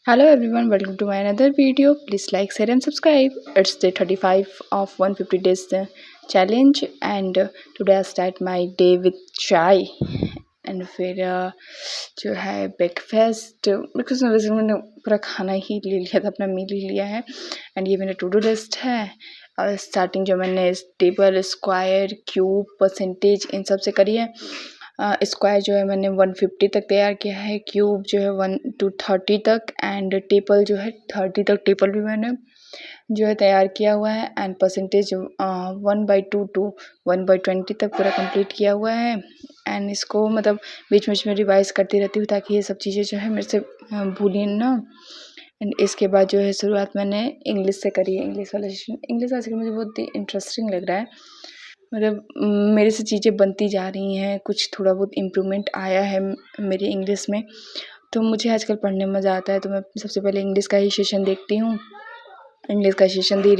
Hello everyone, welcome to my another video. Please like, share and subscribe. It's day 35 of 150 days challenge and today I start my day with chai and फिर जो है breakfast because वैसे मैंने पूरा खाना ही ले लिया था, अपना मील ही लिया है एंड ये मेरा टू डू लिस्ट है। और स्टार्टिंग जो मैंने table, square, cube, percentage in सब से करी है। स्क्वायर जो है मैंने 150 तक तैयार किया है, क्यूब जो है 1 to 30 तक एंड टेबल जो है 30 तक टेबल भी मैंने जो है तैयार किया हुआ है एंड परसेंटेज 1/2 to 1/20 तक पूरा कंप्लीट किया हुआ है एंड इसको मतलब बीच बीच में रिवाइज करती रहती हूँ ताकि ये सब चीज़ें जो है मेरे से भूली ना। एंड इसके बाद जो है शुरुआत मैंने इंग्लिश से करी है, इंग्लिश वाला सेशन। इंग्लिश आजकल मुझे बहुत ही इंटरेस्टिंग लग रहा है, मतलब मेरे से चीज़ें बनती जा रही हैं, कुछ थोड़ा बहुत इम्प्रूवमेंट आया है मेरी इंग्लिश में, तो मुझे आजकल पढ़ने में मज़ा आता है। तो मैं सबसे पहले इंग्लिश का ही सेशन देखती हूँ, इंग्लिश का सेशन दी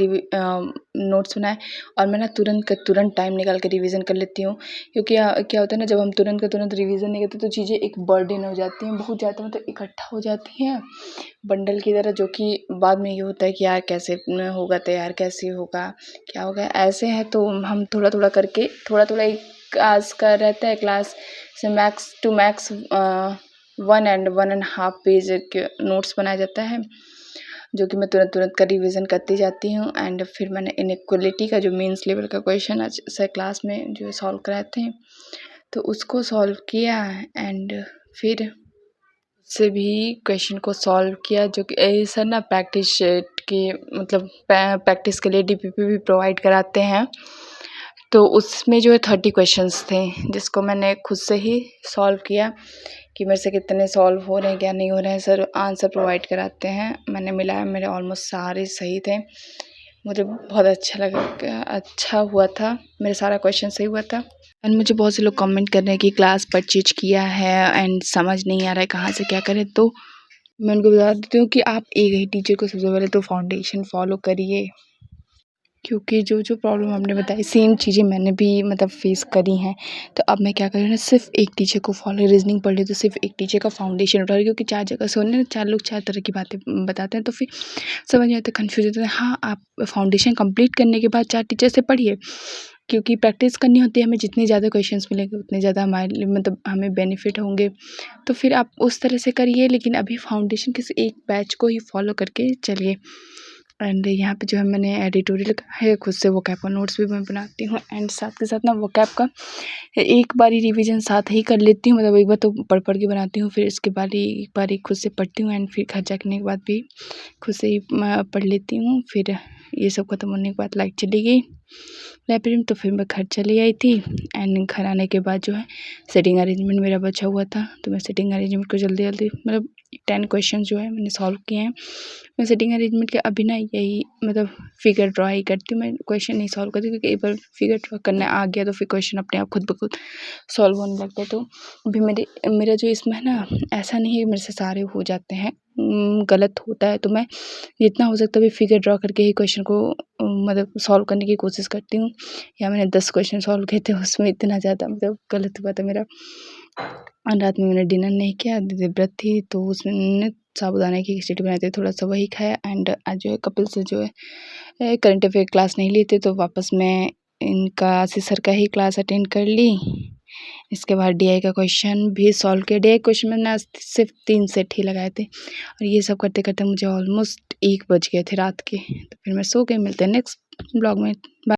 नोट्स बनाए और मैं ना तुरंत टाइम निकाल के रिवीजन कर लेती हूँ, क्योंकि क्या होता है ना, जब हम तुरंत का तुरंत रिवीजन नहीं करते तो चीज़ें एक बर्डन हो जाती हैं, बहुत ज़्यादा मतलब इकट्ठा हो जाती हैं बंडल की तरह, जो कि बाद में ये होता है कि यार कैसे होगा तैयार, कैसे होगा, क्या होगा, ऐसे है। तो हम थोड़ा थोड़ा करके थोड़ा एक क्लास का रहता है, क्लास से max to max 1 and 1.5 page के नोट्स बनाया जाता है, जो कि मैं तुरंत का रिवीजन करती जाती हूँ। एंड फिर मैंने इनइक्वलिटी का जो मेंस लेवल का क्वेश्चन आज सर क्लास में जो सॉल्व कराए थे तो उसको सॉल्व किया एंड फिर से भी क्वेश्चन को सॉल्व किया, जो कि सर ना प्रैक्टिस के मतलब प्रैक्टिस के लिए डीपीपी भी प्रोवाइड कराते हैं। तो उसमें जो है 30 क्वेश्चंस थे जिसको मैंने खुद से ही सॉल्व किया कि मेरे से कितने सॉल्व हो रहे हैं, क्या नहीं हो रहे हैं। सर आंसर प्रोवाइड कराते हैं, मैंने मिलाया, मेरे ऑलमोस्ट सारे सही थे, मुझे बहुत अच्छा लगा, अच्छा हुआ था, मेरे सारा क्वेश्चन सही हुआ था। एंड मुझे बहुत से लोग कमेंट कर रहे हैं कि क्लास परचेज किया है एंड समझ नहीं आ रहा है कहाँ से क्या करें, तो मैं उनको बता देती हूँ कि आप एक ही टीचर को सबसे पहले तो फाउंडेशन फॉलो करिए, क्योंकि जो प्रॉब्लम आपने बताई सेम चीज़ें मैंने भी मतलब फेस करी हैं। तो अब मैं क्या कर रही हूँ ना, सिर्फ एक टीचर को फॉलो, रीजनिंग पढ़ ली तो सिर्फ एक टीचर का फाउंडेशन उठा रही हूँ, क्योंकि 4 जगह से होने 4 लोग 4 तरह की बातें बताते हैं, तो फिर समझ नहीं आता, कन्फ्यूज होता है। हाँ, आप फाउंडेशन कंप्लीट करने के बाद 4 टीचर से पढ़िए, क्योंकि प्रैक्टिस करनी होती है हमें, जितने ज़्यादा क्वेश्चंस मिलेंगे उतने ज़्यादा हमारे लिए मतलब हमें बेनिफिट होंगे, तो फिर आप उस तरह से करिए। लेकिन अभी फाउंडेशन किसी एक बैच को ही फॉलो करके चलिए। एंड यहाँ पे जो है मैंने एडिटोरियल है, खुद से वोकैब का नोट्स भी मैं बनाती हूँ एंड साथ के साथ ना वोकैब का एक बारी रिवीजन साथ ही कर लेती हूँ, मतलब एक बार तो पढ़ के बनाती हूँ, फिर इसके बाद एक बारी खुद से पढ़ती हूँ एंड फिर घर जाने के बाद भी खुद से ही पढ़ लेती हूँ। फिर ये सब खत्म होने के बाद लाइट चली गई लाइब्रेरी में, तो फिर मैं घर चली आई थी एंड घर आने के बाद जो है सेटिंग अरेंजमेंट मेरा बचा हुआ था, तो मैं सेटिंग अरेंजमेंट को जल्दी मतलब 10 क्वेश्चन जो है मैंने सॉल्व किए हैं। मैं सेटिंग अरेंजमेंट के अभी ना यही मतलब फिगर ड्रा ही करती हूँ, मैं क्वेश्चन नहीं सॉल्व करती, क्योंकि एक बार फिगर ड्रा करने आ गया तो फिर क्वेश्चन अपने आप खुद ब खुद सॉल्व होने लगता है। तो अभी मेरा जो इसमें है ना, ऐसा नहीं है मेरे से सारे हो जाते हैं, गलत होता है, तो मैं जितना हो सकता है फिगर ड्रा करके ही क्वेश्चन को मतलब सॉल्व करने की कोशिश करती हूँ। या मैंने 10 क्वेश्चन सॉल्व किए थे, उसमें इतना ज़्यादा मतलब गलत हुआ था मेरा। और रात में मैंने डिनर नहीं किया, दीदी व्रत थी, तो उसमें साबूदाना की खिचड़ी बनाई थी, थोड़ा सा वही खाया एंड आज जो है कपिल से जो है करंट अफेयर क्लास नहीं ली थी, तो वापस मैं इनका आशीष सर का ही क्लास अटेंड कर ली। इसके बाद डीआई का क्वेश्चन भी सॉल्व किया। डीआई क्वेश्चन मैंने आज सिर्फ 3 सेट ही लगाए थे और ये सब करते करते मुझे ऑलमोस्ट 1 बज गए थे रात के, तो फिर मैं सो गई। मिलते हैं नेक्स्ट ब्लॉग में। बाय।